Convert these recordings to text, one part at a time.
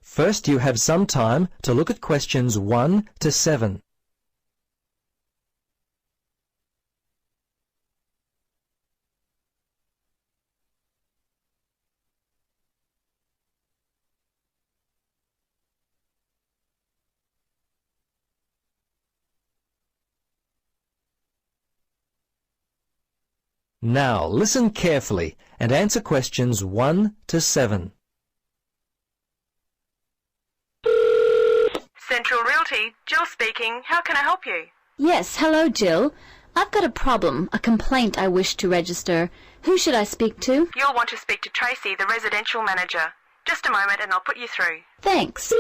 First, you have some time to look at questions 1 to 7. Now, listen carefully and answer questions 1 to 7. Central Realty, Jill speaking. How can I help you? Yes, hello, Jill. I've got a problem, a complaint I wish to register. Who should I speak to? You'll want to speak to Tracy, the residential manager. Just a moment and I'll put you through. Thanks.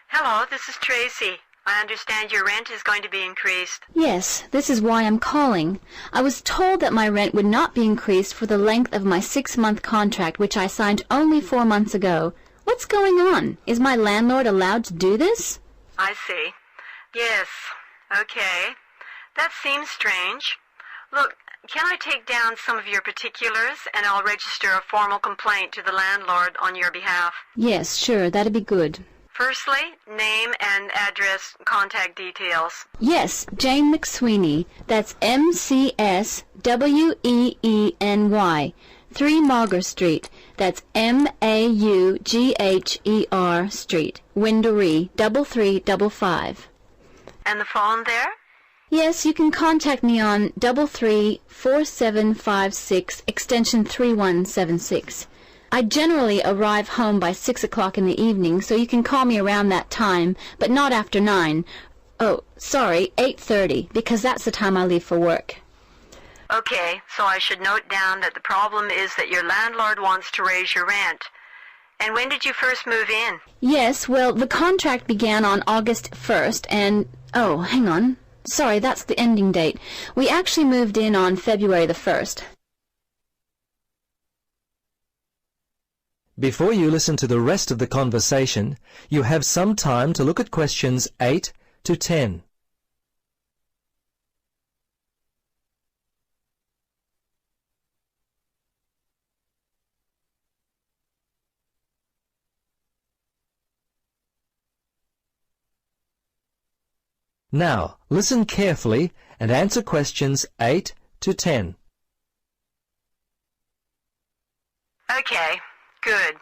Hello, this is Tracy. I understand your rent is going to be increased. Yes, this is why I'm calling. I was told that my rent would not be increased for the length of my 6-month contract, which I signed only 4 months ago. What's going on? Is my landlord allowed to do this? I see. Yes. Okay. That seems strange. Look, can I take down some of your particulars and I'll register a formal complaint to the landlord on your behalf? Yes, sure, that'd be good. Firstly, name and address, contact details. Yes, Jane McSweeney. That's McSweeny. 3 Mauger Street. That's Maugher Street. Windory, 3355. And the phone there? Yes, you can contact me on 334756 extension 3176. I generally arrive home by 6 o'clock in the evening, so you can call me around that time, but not after 9. Oh, sorry, 8:30, because that's the time I leave for work. Okay, so I should note down that the problem is that your landlord wants to raise your rent. And when did you first move in? Yes, well, the contract began on August 1st, and... oh, hang on. Sorry, that's the ending date. We actually moved in on February the 1st. Before you listen to the rest of the conversation, you have some time to look at questions 8 to 10. Now, listen carefully and answer questions 8 to 10. Okay, good.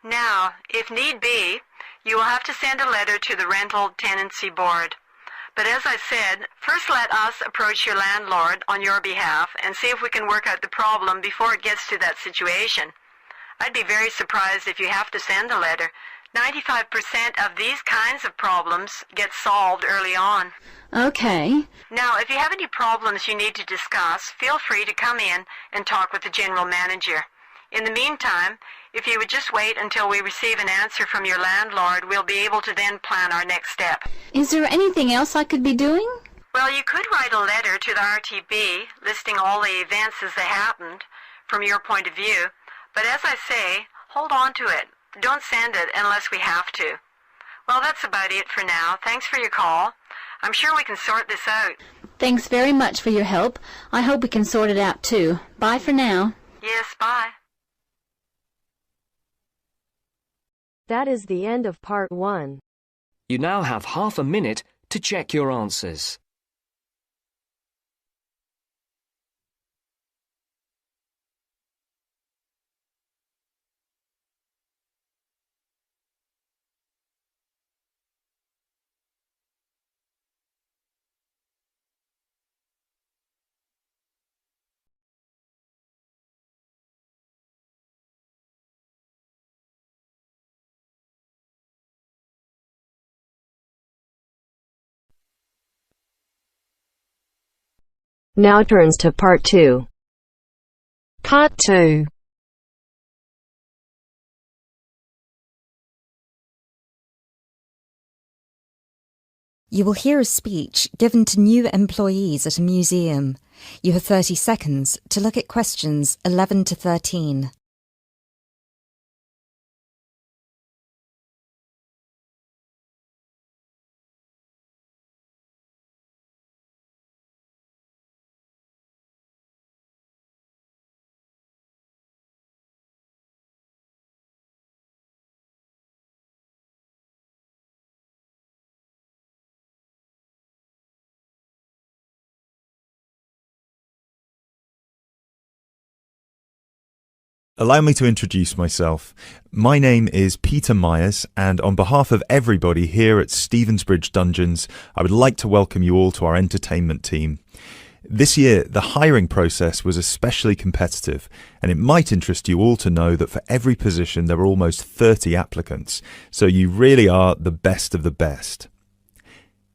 Now, if need be, you will have to send a letter to the Rental Tenancy Board. But as I said, first let us approach your landlord on your behalf and see if we can work out the problem before it gets to that situation. I'd be very surprised if you have to send a letter. 95% of these kinds of problems get solved early on. Okay. Now, if you have any problems you need to discuss, feel free to come in and talk with the general manager. In the meantime, if you would just wait until we receive an answer from your landlord, we'll be able to then plan our next step. Is there anything else I could be doing? Well, you could write a letter to the RTB listing all the events as they happened from your point of view. But as I say, hold on to it. Don't send it unless we have to. Well, that's about it for now. Thanks for your call. I'm sure we can sort this out. Thanks very much for your help. I hope we can sort it out too. Bye for now. Yes, bye. That is the end of part 1. You now have half a minute to check your answers. Now turns to part 2. Part 2. You will hear a speech given to new employees at a museum. You have 30 seconds to look at questions 11 to 13. Allow me to introduce myself. My name is Peter Myers, and on behalf of everybody here at Stevensbridge Dungeons, I would like to welcome you all to our entertainment team. This year, the hiring process was especially competitive, and it might interest you all to know that for every position there were almost 30 applicants, so you really are the best of the best.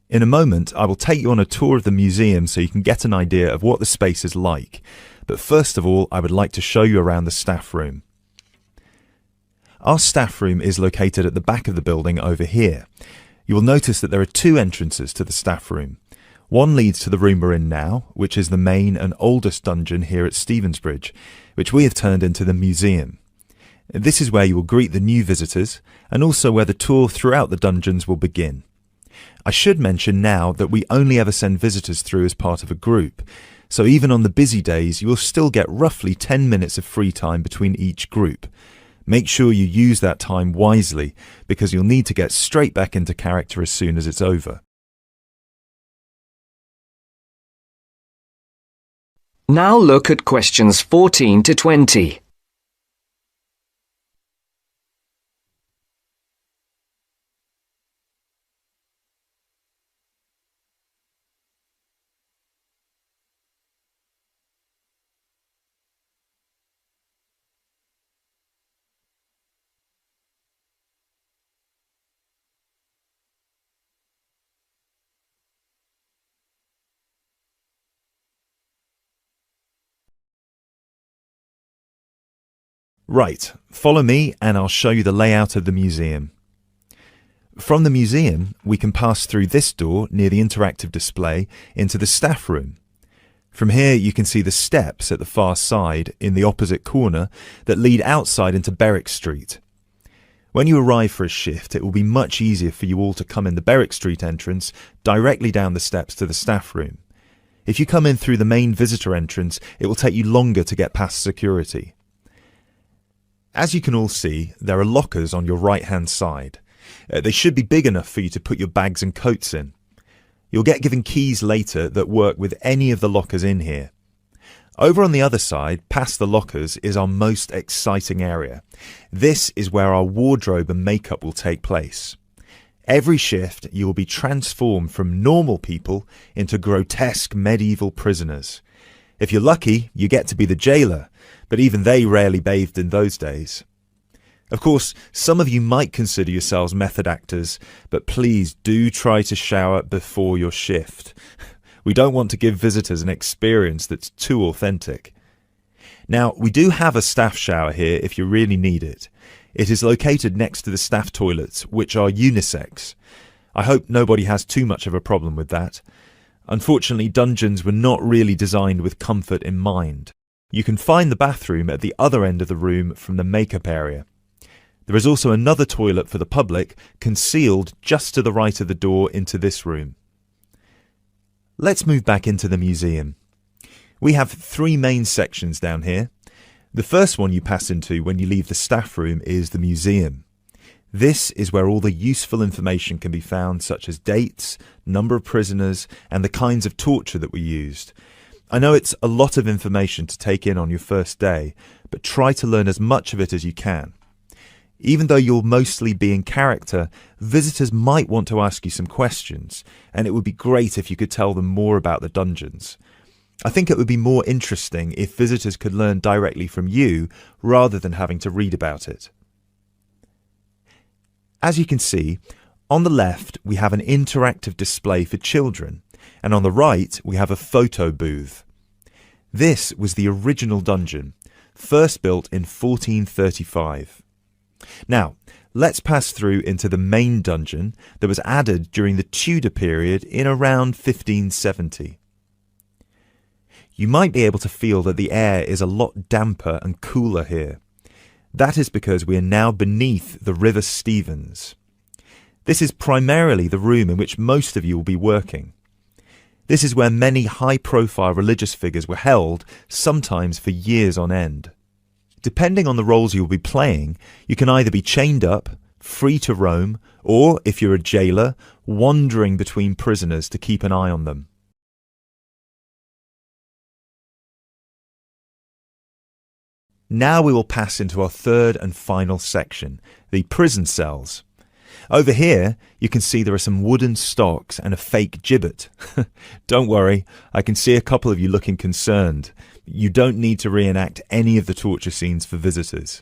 In a moment, I will take you on a tour of the museum so you can get an idea of what the space is like. But first of all, I would like to show you around the staff room. Our staff room is located at the back of the building over here. You will notice that there are two entrances to the staff room. One leads to the room we're in now, which is the main and oldest dungeon here at Stevensbridge, which we have turned into the museum. This is where you will greet the new visitors, and also where the tour throughout the dungeons will begin. I should mention now that we only ever send visitors through as part of a group, so even on the busy days you will still get roughly 10 minutes of free time between each group. Make sure you use that time wisely, because you'll need to get straight back into character as soon as it's over. Now look at questions 14 to 20. Right, follow me and I'll show you the layout of the museum. From the museum, we can pass through this door near the interactive display into the staff room. From here you can see the steps at the far side in the opposite corner that lead outside into Berwick Street. When you arrive for a shift, it will be much easier for you all to come in the Berwick Street entrance directly down the steps to the staff room. If you come in through the main visitor entrance, it will take you longer to get past security. As you can all see, there are lockers on your right-hand side. They should be big enough for you to put your bags and coats in. You'll get given keys later that work with any of the lockers in here. Over on the other side, past the lockers, is our most exciting area. This is where our wardrobe and makeup will take place. Every shift, you will be transformed from normal people into grotesque medieval prisoners. If you're lucky, you get to be the jailer, but even they rarely bathed in those days. Of course, some of you might consider yourselves method actors, but please do try to shower before your shift. We don't want to give visitors an experience that's too authentic. Now, we do have a staff shower here if you really need it. It is located next to the staff toilets, which are unisex. I hope nobody has too much of a problem with that. Unfortunately, dungeons were not really designed with comfort in mind. You can find the bathroom at the other end of the room from the makeup area. There is also another toilet for the public, concealed just to the right of the door into this room. Let's move back into the museum. We have three main sections down here. The first one you pass into when you leave the staff room is the museum. This is where all the useful information can be found, such as dates, number of prisoners, and the kinds of torture that were used. I know it's a lot of information to take in on your first day, but try to learn as much of it as you can. Even though you'll mostly be in character, visitors might want to ask you some questions, and it would be great if you could tell them more about the dungeons. I think it would be more interesting if visitors could learn directly from you rather than having to read about it. As you can see, on the left we have an interactive display for children, and on the right we have a photo booth. This was the original dungeon, first built in 1435. Now, let's pass through into the main dungeon that was added during the Tudor period in around 1570. You might be able to feel that the air is a lot damper and cooler here. That is because we are now beneath the River Stevens. This is primarily the room in which most of you will be working. This is where many high-profile religious figures were held, sometimes for years on end. Depending on the roles you will be playing, you can either be chained up, free to roam, or, if you're a jailer, wandering between prisoners to keep an eye on them. Now we will pass into our third and final section, the prison cells. Over here, you can see there are some wooden stocks and a fake gibbet. Don't worry, I can see a couple of you looking concerned. You don't need to reenact any of the torture scenes for visitors.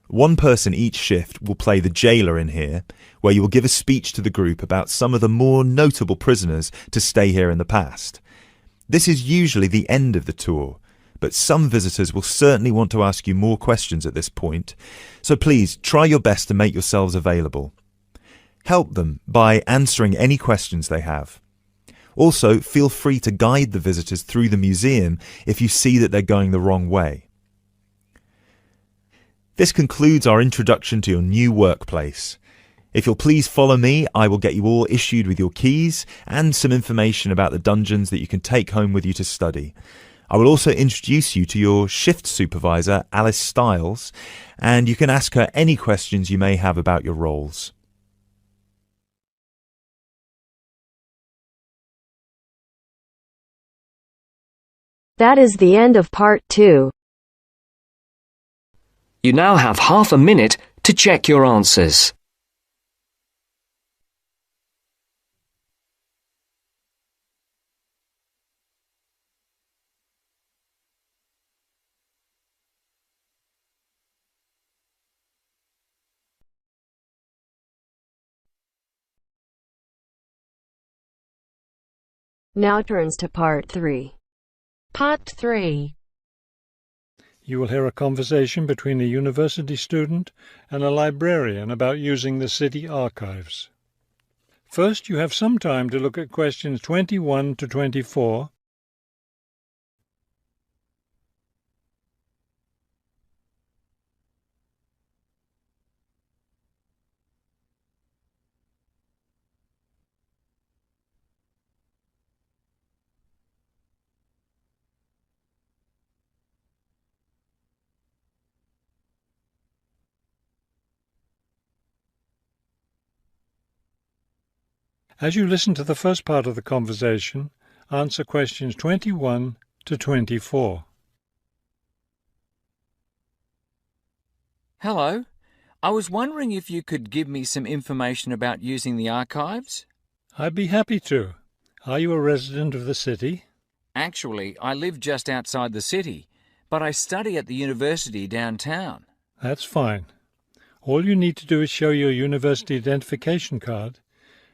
One person each shift will play the jailer in here, where you will give a speech to the group about some of the more notable prisoners to stay here in the past. This is usually the end of the tour, but some visitors will certainly want to ask you more questions at this point, so please try your best to make yourselves available. Help them by answering any questions they have. Also, feel free to guide the visitors through the museum if you see that they're going the wrong way. This concludes our introduction to your new workplace. If you'll please follow me, I will get you all issued with your keys and some information about the dungeons that you can take home with you to study. I will also introduce you to your shift supervisor, Alice Stiles, and you can ask her any questions you may have about your roles. That is the end of part 2. You now have half a minute to check your answers. Now turns to part 3. Part 3. You will hear a conversation between a university student and a librarian about using the city archives. First, you have some time to look at questions 21 to 24. As you listen to the first part of the conversation, answer questions 21 to 24. Hello. I was wondering if you could give me some information about using the archives? I'd be happy to. Are you a resident of the city? Actually, I live just outside the city, but I study at the university downtown. That's fine. All you need to do is show your university identification card,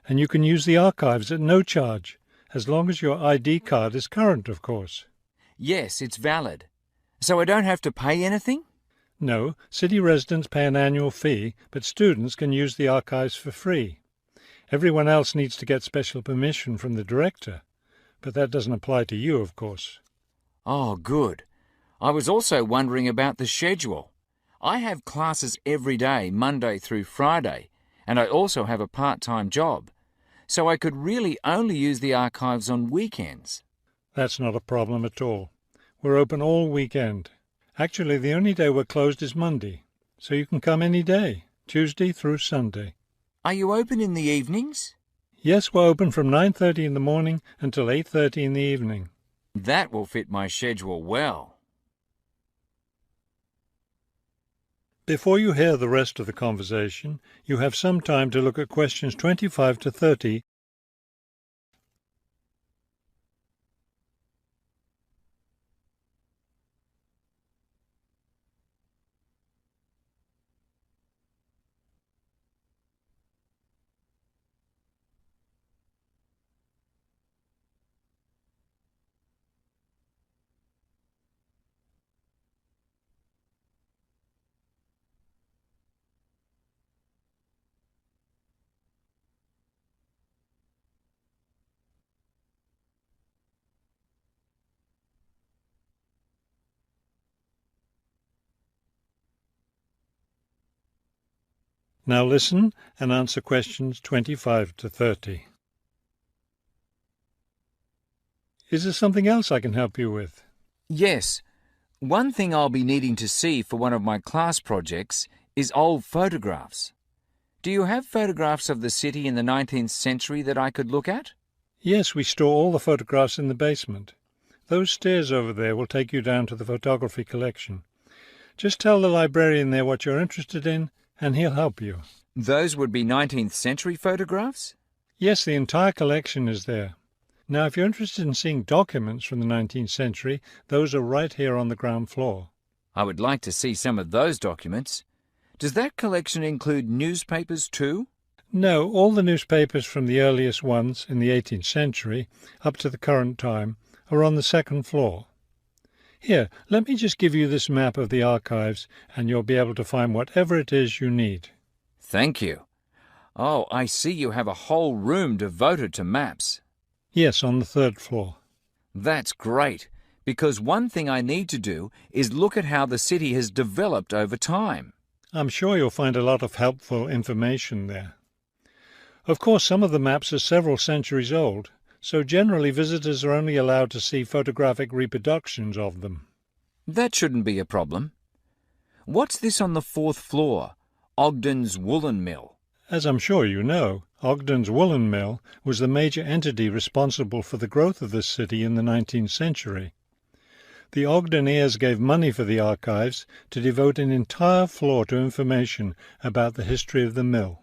and you can use the archives at no charge, as long as your ID card is current, of course. Yes, it's valid. So I don't have to pay anything? No, city residents pay an annual fee, but students can use the archives for free. Everyone else needs to get special permission from the director, but that doesn't apply to you, of course. Oh, good. I was also wondering about the schedule. I have classes every day, Monday through Friday, and I also have a part-time job, so I could really only use the archives on weekends. That's not a problem at all. We're open all weekend. Actually, the only day we're closed is Monday, so you can come any day, Tuesday through Sunday. Are you open in the evenings? Yes, we're open from 9:30 in the morning until 8:30 in the evening. That will fit my schedule well. Before you hear the rest of the conversation, you have some time to look at questions 25 to 30. Now listen and answer questions 25 to 30. Is there something else I can help you with? Yes. One thing I'll be needing to see for one of my class projects is old photographs. Do you have photographs of the city in the 19th century that I could look at? Yes, we store all the photographs in the basement. Those stairs over there will take you down to the photography collection. Just tell the librarian there what you're interested in, and he'll help you. Those would be 19th century photographs? Yes, the entire collection is there. Now, if you're interested in seeing documents from the 19th century, those are right here on the ground floor. I would like to see some of those documents. Does that collection include newspapers too? No, all the newspapers from the earliest ones in the 18th century up to the current time are on the second floor. Here, let me just give you this map of the archives, and you'll be able to find whatever it is you need. Thank you. Oh, I see you have a whole room devoted to maps. Yes, on the third floor. That's great, because one thing I need to do is look at how the city has developed over time. I'm sure you'll find a lot of helpful information there. Of course, some of the maps are several centuries old, so generally visitors are only allowed to see photographic reproductions of them. That shouldn't be a problem. What's this on the fourth floor? Ogden's Woolen Mill. As I'm sure you know, Ogden's Woolen Mill was the major entity responsible for the growth of this city in the 19th century. The Ogden heirs gave money for the archives to devote an entire floor to information about the history of the mill.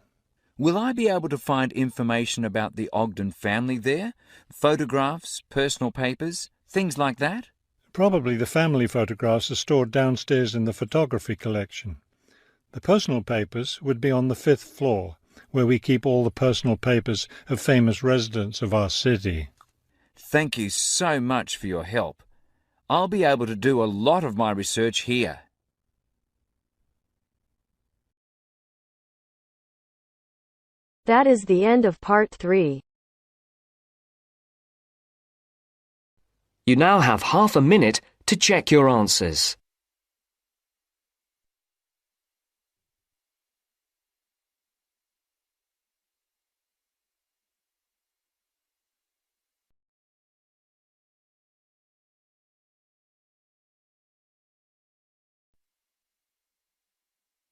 Will I be able to find information about the Ogden family there? Photographs, personal papers, things like that? Probably the family photographs are stored downstairs in the photography collection. The personal papers would be on the fifth floor, where we keep all the personal papers of famous residents of our city. Thank you so much for your help. I'll be able to do a lot of my research here. That is the end of part 3. You now have half a minute to check your answers.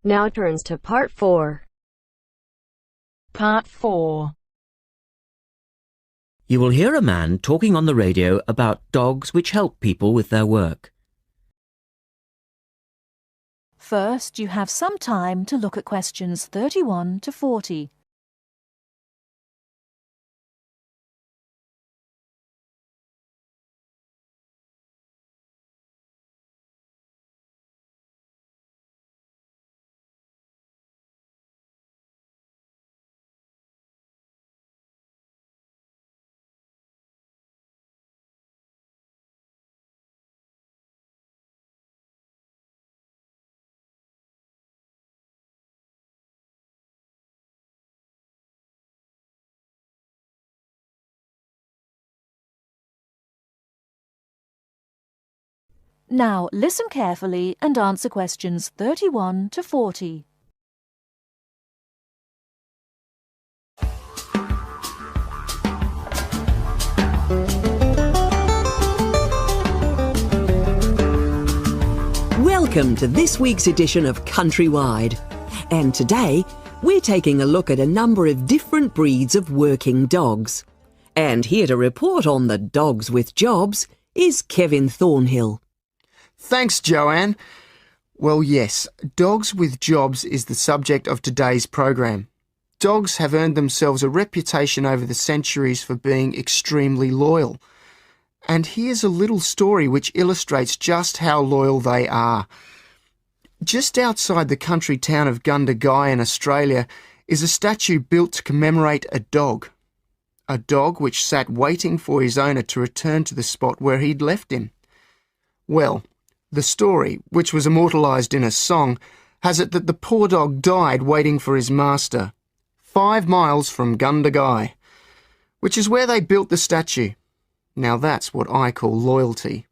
Now turns to part 4. Part 4. You will hear a man talking on the radio about dogs which help people with their work. First, you have some time to look at questions 31 to 40. Now listen carefully and answer questions 31 to 40. Welcome to this week's edition of Countrywide. And today, we're taking a look at a number of different breeds of working dogs. And here to report on the dogs with jobs is Kevin Thornhill. Thanks, Joanne. Well, yes, dogs with jobs is the subject of today's program. Dogs have earned themselves a reputation over the centuries for being extremely loyal. And here's a little story which illustrates just how loyal they are. Just outside the country town of Gundagai in Australia is a statue built to commemorate a dog. A dog which sat waiting for his owner to return to the spot where he'd left him. Well, the story, which was immortalised in a song, has it that the poor dog died waiting for his master, 5 miles from Gundagai, which is where they built the statue. Now that's what I call loyalty.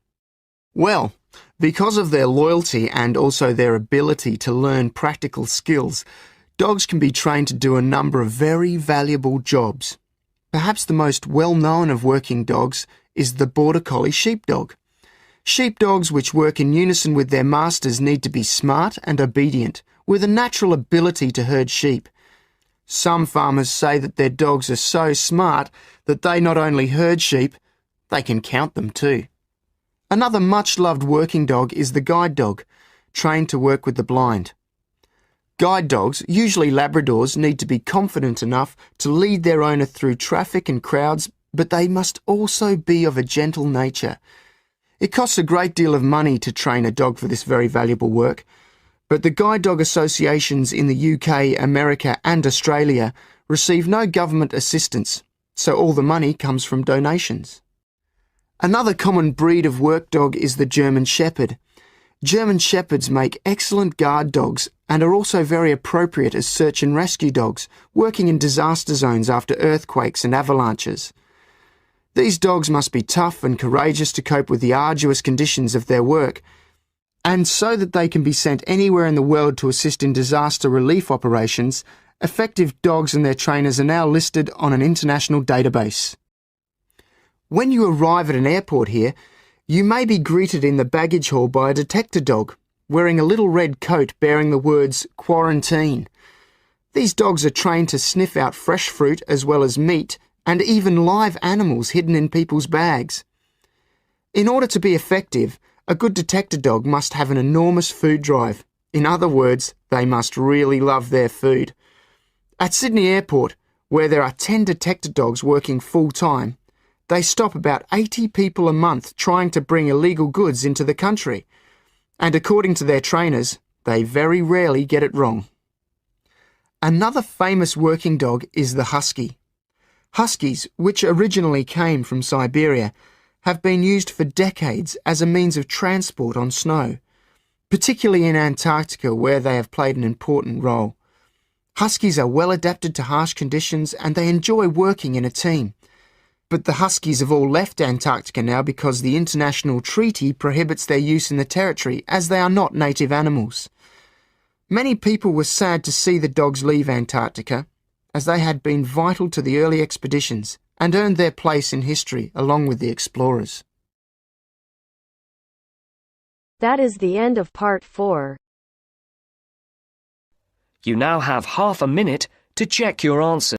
Well, because of their loyalty and also their ability to learn practical skills, dogs can be trained to do a number of very valuable jobs. Perhaps the most well-known of working dogs is the Border Collie sheepdog. Sheepdogs which work in unison with their masters need to be smart and obedient, with a natural ability to herd sheep. Some farmers say that their dogs are so smart that they not only herd sheep, they can count them too. Another much-loved working dog is the guide dog. trained to work with the blind. Guide dogs, usually Labradors, need to be confident enough to lead their owner through traffic and crowds, but they must also be of a gentle nature. It costs a great deal of money to train a dog for this very valuable work, but the guide dog associations in the UK, America and Australia receive no government assistance, so all the money comes from donations. Another common breed of work dog is the German Shepherd. German Shepherds make excellent guard dogs and are also very appropriate as search and rescue dogs, working in disaster zones after earthquakes and avalanches. These dogs must be tough and courageous to cope with the arduous conditions of their work, and so that they can be sent anywhere in the world to assist in disaster relief operations, effective dogs and their trainers are now listed on an international database. When you arrive at an airport here, you may be greeted in the baggage hall by a detector dog, wearing a little red coat bearing the words "Quarantine." These dogs are trained to sniff out fresh fruit as well as meat and even live animals hidden in people's bags. In order to be effective, a good detector dog must have an enormous food drive. In other words, they must really love their food. At Sydney Airport, where there are 10 detector dogs working full-time, they stop about 80 people a month trying to bring illegal goods into the country. And according to their trainers, they very rarely get it wrong. Another famous working dog is the husky. Huskies, which originally came from Siberia, have been used for decades as a means of transport on snow, particularly in Antarctica where they have played an important role. Huskies are well adapted to harsh conditions and they enjoy working in a team. But the Huskies have all left Antarctica now because the international treaty prohibits their use in the territory as they are not native animals. Many people were sad to see the dogs leave Antarctica, as they had been vital to the early expeditions and earned their place in history along with the explorers. That is the end of part 4. You now have half a minute to check your answer.